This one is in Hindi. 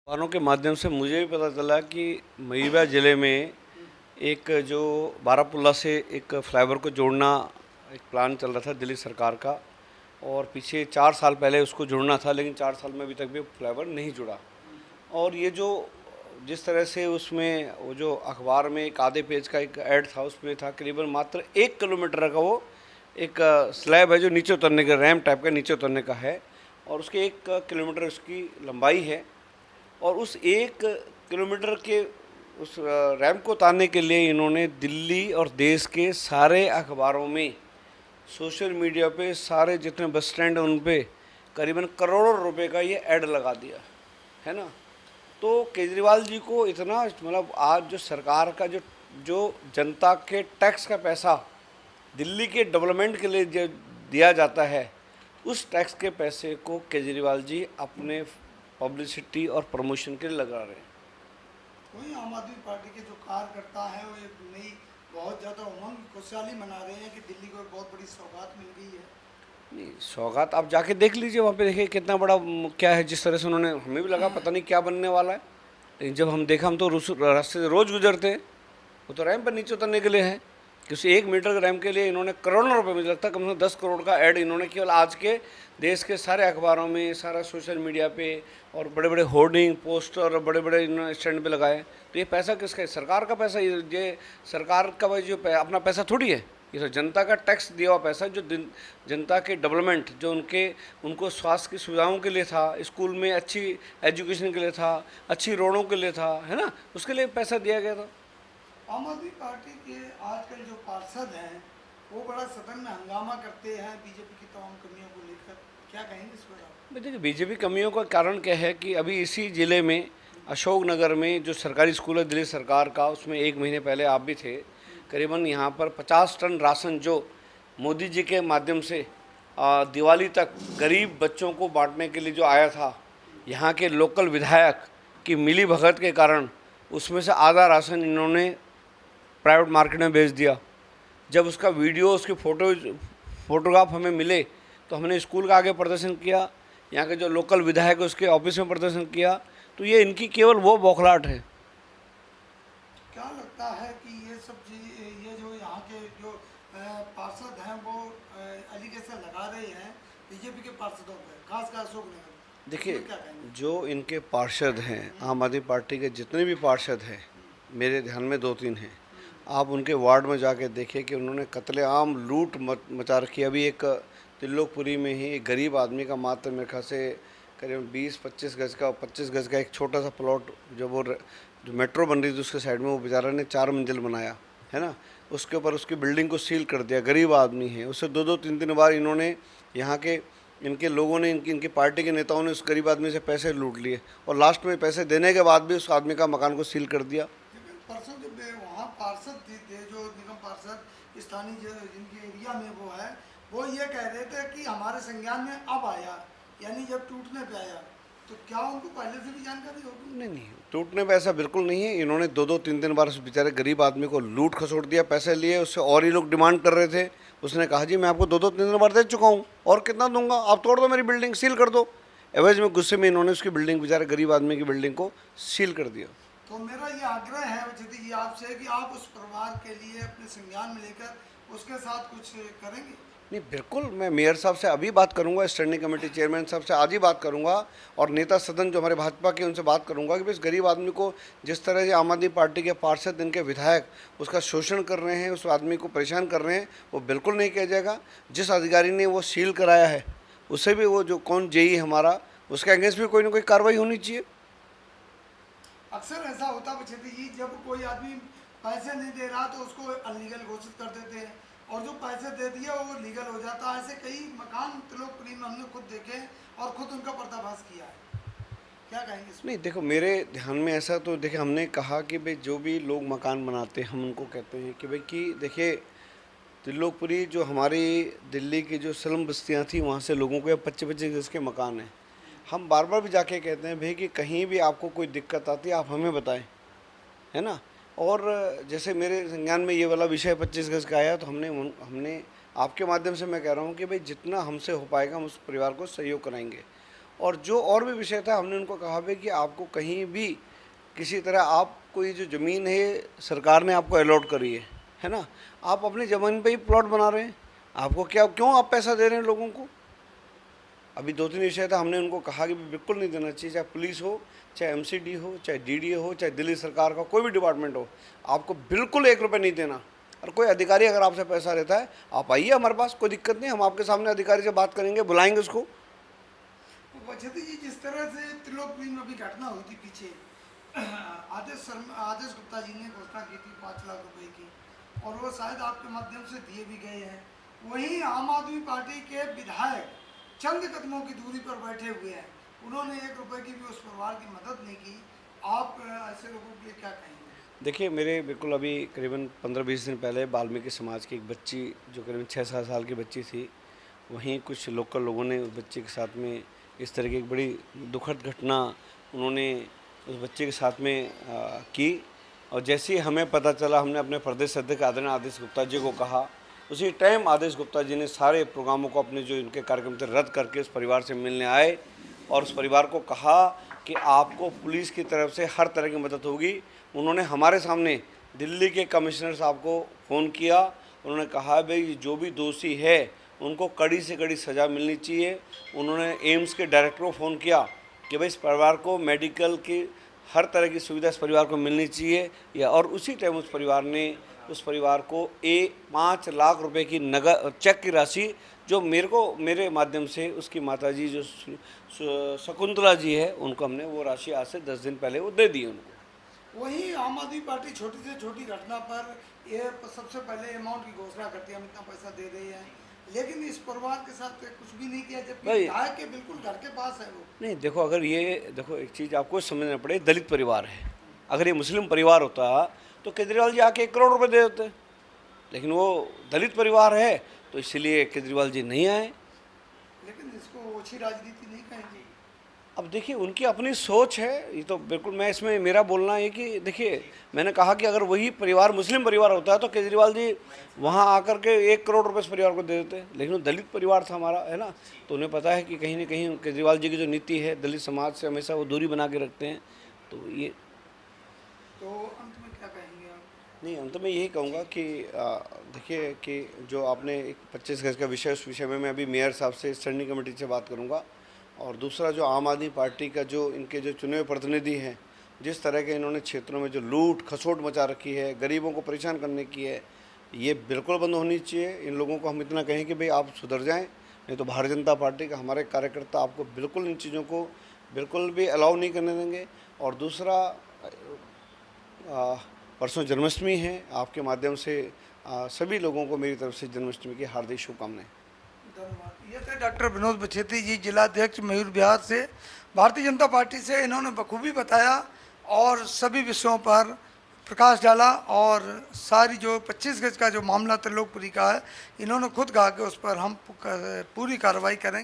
अखबारों के माध्यम से मुझे भी पता चला कि महीबा ज़िले में एक जो बारापुल्ला से एक फ्लाईओवर को जोड़ना एक प्लान चल रहा था दिल्ली सरकार का। और पीछे 4 साल पहले उसको जुड़ना था, लेकिन 4 साल में अभी तक भी फ्लाईओवर नहीं जुड़ा। और ये जो जिस तरह से उसमें वो जो अखबार में एक आधे पेज का एक ऐड था, उसमें था करीबन मात्र 1 किलोमीटर का वो एक स्लैब है जो नीचे उतरने का, रैम्प टाइप का नीचे उतरने का है, और उसके 1 किलोमीटर उसकी लंबाई है। और उस 1 किलोमीटर के उस रैम्प को उतारने के लिए इन्होंने दिल्ली और देश के सारे अखबारों में, सोशल मीडिया पे, सारे जितने बस स्टैंड हैं उन पे करीबन करोड़ों रुपए का ये ऐड लगा दिया है ना। तो केजरीवाल जी को इतना, मतलब आज जो सरकार का जो जो जनता के टैक्स का पैसा दिल्ली के डेवलपमेंट के लिए जो दिया जाता है, उस टैक्स के पैसे को केजरीवाल जी अपने पब्लिसिटी और प्रमोशन के लिए लगा रहे हैं। वही आम आदमी पार्टी के जो कार्यकर्ता हैं वो एक नई बहुत ज़्यादा उमंग खुशहाली मना रहे हैं कि दिल्ली को एक बहुत बड़ी सौगात मिल गई है। नहीं, सौगात आप जाके देख लीजिए, वहाँ पे देखिए कितना बड़ा क्या है। जिस तरह से उन्होंने, हमें भी लगा पता नहीं क्या बनने वाला है, लेकिन जब हम देखा, हम तो रास्ते से रोज़ गुजरते हैं, वो तो रैम्प पर नीचे उतरने के लिए है कि उस 1 मीटर के रैम्प के लिए इन्होंने करोड़ों रुपए, मुझे लगता है कम से कम 10 करोड़ का ऐड इन्होंने केवल आज के देश के सारे अखबारों में, सारा सोशल मीडिया पे, और बड़े बड़े होर्डिंग पोस्टर और बड़े बड़े इन्होंने स्टैंड पे लगाए। तो ये पैसा किसका है? सरकार का पैसा। ये सरकार का भाई जो अपना पैसा थोड़ी है, ये तो जनता का टैक्स दिया हुआ पैसा, जो जनता के डेवलपमेंट, जो उनको स्वास्थ्य की सुविधाओं के लिए था, स्कूल में अच्छी एजुकेशन के लिए था, अच्छी रोडों के लिए था, है ना, उसके लिए पैसा दिया गया था। आम आदमी पार्टी के आजकल जो पार्षद हैं वो बड़ा सदन में हंगामा करते हैं बीजेपी की तमाम कमियों को लेकर, क्या कहेंगे इस पर आप? देखिए, बीजेपी कमियों का कारण क्या है कि अभी इसी ज़िले में अशोकनगर में जो सरकारी स्कूल है दिल्ली सरकार का, उसमें 1 महीने पहले आप भी थे, करीबन यहाँ पर 50 टन राशन जो मोदी जी के माध्यम से दिवाली तक गरीब बच्चों को बांटने के लिए जो आया था, यहाँ के लोकल विधायक की मिली भगत के कारण उसमें से आधा राशन इन्होंने प्राइवेट मार्केट में बेच दिया। जब उसका वीडियो, उसकी फोटोग्राफ हमें मिले तो हमने स्कूल का आगे प्रदर्शन किया, यहाँ के जो लोकल विधायक है उसके ऑफिस में प्रदर्शन किया। तो ये इनकी केवल वो बौखलाहट है। क्या लगता है कि ये सब ये जो यहाँ के जो पार्षद हैं वो एलिगेशन लगा रहे हैं बीजेपी के पार्षदों पर, खासकर अशोकनगर? देखिए, क्या कहेंगे? जो इनके पार्षद हैं, आम आदमी पार्टी के जितने भी पार्षद हैं, मेरे ध्यान में 2-3 हैं, आप उनके वार्ड में जाके देखिए कि उन्होंने कत्लेआम लूट मचा रखी है। अभी एक त्रिलोकपुरी में ही एक गरीब आदमी का मात्र मेरे ख्याल से करीब 20-25 गज का, 25 गज का एक छोटा सा प्लॉट, जो मेट्रो बन रही थी उसके साइड में, वो बेचारा ने 4 मंजिल बनाया है ना, उसके ऊपर उसकी बिल्डिंग को सील कर दिया। गरीब आदमी है, उससे 2-2, 3-3 बार इन्होंने, यहाँ के इनके लोगों ने, इनकी पार्टी के नेताओं ने उस गरीब आदमी से पैसे लूट लिए, और लास्ट में पैसे देने के बाद भी उस आदमी का मकान को सील कर दिया। लेकिन परसों जो वहाँ पार्षद थे जो निगम पार्षद स्थानीय जिनके एरिया में वो है, वो ये कह रहे थे कि हमारे संज्ञान में अब आया, यानी जब टूटने पे आया। तो क्या उनको पहले से भी जानकारी होगी? नहीं नहीं, टूटने पे ऐसा बिल्कुल नहीं है। इन्होंने 2-2, 3-3 बार उस बेचारे गरीब आदमी को लूट खसोट दिया, पैसे लिए उससे, और ही लोग डिमांड कर रहे थे। उसने कहा जी मैं आपको 2-2, 3-3 बार दे चुका हूँ, और कितना दूंगा, आप तोड़ दो मेरी बिल्डिंग, सील कर दो। एवज में गुस्से में इन्होंने उसकी बिल्डिंग, बेचारे गरीब आदमी की बिल्डिंग को सील कर दिया। तो मेरा ये आग्रह है वजदी जी आपसे कि आप उस परिवार के लिए अपने संज्ञान में लेकर उसके साथ कुछ करेंगे? नहीं, बिल्कुल, मैं मेयर साहब से अभी बात करूंगा, स्टैंडिंग कमेटी चेयरमैन साहब से आज ही बात करूंगा, और नेता सदन जो हमारे भाजपा के, उनसे बात करूंगा कि इस गरीब आदमी को, जिस तरह से आम आदमी पार्टी के पार्षद, इनके विधायक उसका शोषण कर रहे हैं, उस आदमी को परेशान कर रहे हैं, वो बिल्कुल नहीं किया जाएगा। जिस अधिकारी ने वो सील कराया है उससे भी, वो जो कौन जेई हमारा, उसके अगेंस्ट भी कोई ना कोई कार्रवाई होनी चाहिए। अक्सर ऐसा होता बचेती जी, जब कोई आदमी पैसे नहीं दे रहा तो उसको अनलीगल घोषित कर देते हैं, और जो पैसे दे दिए वो लीगल हो जाता है। ऐसे कई मकान त्रिलोकपुरी में हमने खुद देखे और खुद उनका पर्दाफाश किया है, क्या कहेंगे इसमें? नहीं, देखो, मेरे ध्यान में ऐसा, तो देखिए, हमने कहा कि भाई जो भी लोग मकान बनाते हैं, हम उनको कहते हैं कि भाई कि देखिए, त्रिलोकपुरी जो हमारी दिल्ली की जो स्लम बस्तियाँ थी, वहाँ से लोगों को 25-25 गज के मकान हैं। हम बार बार भी जाके कहते हैं भाई कि कहीं भी आपको कोई दिक्कत आती है आप हमें बताएं, है ना। और जैसे मेरे संज्ञान में ये वाला विषय 25 गज का आया, तो हमने आपके माध्यम से मैं कह रहा हूँ कि भाई जितना हमसे हो पाएगा हम उस परिवार को सहयोग कराएंगे। और जो और भी विषय था हमने उनको कहा भी कि आपको कहीं भी किसी तरह आपको ये जो ज़मीन है सरकार ने आपको अलॉट करी है ना, आप अपनी ज़मीन पे ही प्लॉट बना रहे हैं, आपको क्या क्यों आप पैसा दे रहे हैं लोगों को। अभी 2-3 विषय था, हमने उनको कहा कि बिल्कुल नहीं देना चाहिए, चाहे पुलिस हो, चाहे एमसीडी हो, चाहे डीडीए हो, चाहे दिल्ली सरकार का कोई भी डिपार्टमेंट हो, आपको बिल्कुल 1 रुपये नहीं देना। और कोई अधिकारी अगर आपसे पैसा लेता है, आप आइए हमारे पास, कोई दिक्कत नहीं, हम आपके सामने अधिकारी से बात करेंगे, बुलाएंगे उसको। बचेती जी, जिस तरह से त्रिलोकपुरी में अभी घटना हुई थी पीछे, आदेश गुप्ता जी ने घोषणा की थी 5 लाख रुपए की, और वो शायद आपके माध्यम से दिए भी गए हैं। वहीं आम आदमी पार्टी के विधायक चंद कदमों की दूरी पर बैठे हुए हैं, उन्होंने 1 रुपए की भी उस परिवार की मदद नहीं की। आप ऐसे लोगों के लिए क्या कहेंगे? देखिए, मेरे बिल्कुल अभी करीबन 15-20 दिन पहले वाल्मीकि समाज की एक बच्ची, जो करीबन 6-7 साल की बच्ची थी, वहीं कुछ लोकल लोगों ने उस बच्चे के साथ में इस तरह की एक बड़ी दुखद घटना उन्होंने उस बच्चे के साथ में की। और जैसे ही हमें पता चला, हमने अपने प्रदेश अध्यक्ष आदरणीय आदेश गुप्ता जी को कहा, उसी टाइम आदेश गुप्ता जी ने सारे प्रोग्रामों को अपने जो इनके कार्यक्रम थे रद्द करके उस परिवार से मिलने आए और उस परिवार को कहा कि आपको पुलिस की तरफ से हर तरह की मदद होगी। उन्होंने हमारे सामने दिल्ली के कमिश्नर साहब को फ़ोन किया, उन्होंने कहा भाई जो भी दोषी है उनको कड़ी से कड़ी सज़ा मिलनी चाहिए। उन्होंने एम्स के डायरेक्टर को फ़ोन किया कि भाई इस परिवार को मेडिकल की हर तरह की सुविधा इस परिवार को मिलनी चाहिए, या और उसी टाइम उस परिवार को 5 लाख रुपए की नगद चेक की राशि, जो मेरे माध्यम से उसकी माताजी जो शकुंतला जी है, उनको हमने वो राशि आज से 10 दिन पहले वो दे दी उनको। वहीं आम आदमी पार्टी छोटी से छोटी घटना पर ये सबसे पहले अमाउंट की घोषणा करती है, हम इतना पैसा दे रहे हैं, लेकिन इस परिवार के साथ कुछ भी नहीं किया, जबकि विधायक के बिल्कुल घर के पास है वो। नहीं, देखो एक चीज़ आपको समझना पड़े, दलित परिवार है। अगर ये मुस्लिम परिवार होता तो केजरीवाल जी आके 1 करोड़ रुपए दे देते, लेकिन वो दलित परिवार है तो इसलिए केजरीवाल जी नहीं आए। लेकिन इसको ओछी राजनीति नहीं कहेंगे। अब देखिए, उनकी अपनी सोच है, ये तो बिल्कुल, मैं इसमें मेरा बोलना है कि देखिए, मैंने कहा कि अगर वही परिवार मुस्लिम परिवार होता है तो केजरीवाल जी वहाँ आकर के 1 करोड़ रुपए इस परिवार को दे देते, लेकिन वो दलित परिवार था हमारा, है ना, तो उन्हें पता है कि कहीं ना कहीं केजरीवाल जी की जो नीति है दलित समाज से हमेशा वो दूरी बना के रखते हैं। तो ये अंत में क्या कहेंगे आप? नहीं, अंत में यही कहूँगा कि देखिए कि जो आपने एक 25 गज का विषय, उस विषय में मैं अभी मेयर साहब से स्टैंडिंग कमेटी से बात करूँगा। और दूसरा, जो आम आदमी पार्टी का जो इनके जो चुने हुए प्रतिनिधि हैं, जिस तरह के इन्होंने क्षेत्रों में जो लूट खसोट मचा रखी है, गरीबों को परेशान करने की है, ये बिल्कुल बंद होनी चाहिए। इन लोगों को हम इतना कहें कि भाई आप सुधर जाएं, नहीं तो भारतीय जनता पार्टी का हमारे कार्यकर्ता आपको बिल्कुल इन चीज़ों को बिल्कुल भी अलाउ नहीं करने देंगे। और दूसरा, परसों जन्माष्टमी है, आपके माध्यम से सभी लोगों को मेरी तरफ से जन्माष्टमी की हार्दिक शुभकामनाएं। धन्यवाद। ये थे डॉक्टर विनोद बछेती जी, जिलाध्यक्ष मयूर विहार से, भारतीय जनता पार्टी से। इन्होंने बखूबी बताया और सभी विषयों पर प्रकाश डाला, और सारी जो 25 गज का जो मामला त्रिलोकपुरी का है, इन्होंने खुद कहा कि उस पर हम पूरी कार्रवाई करें।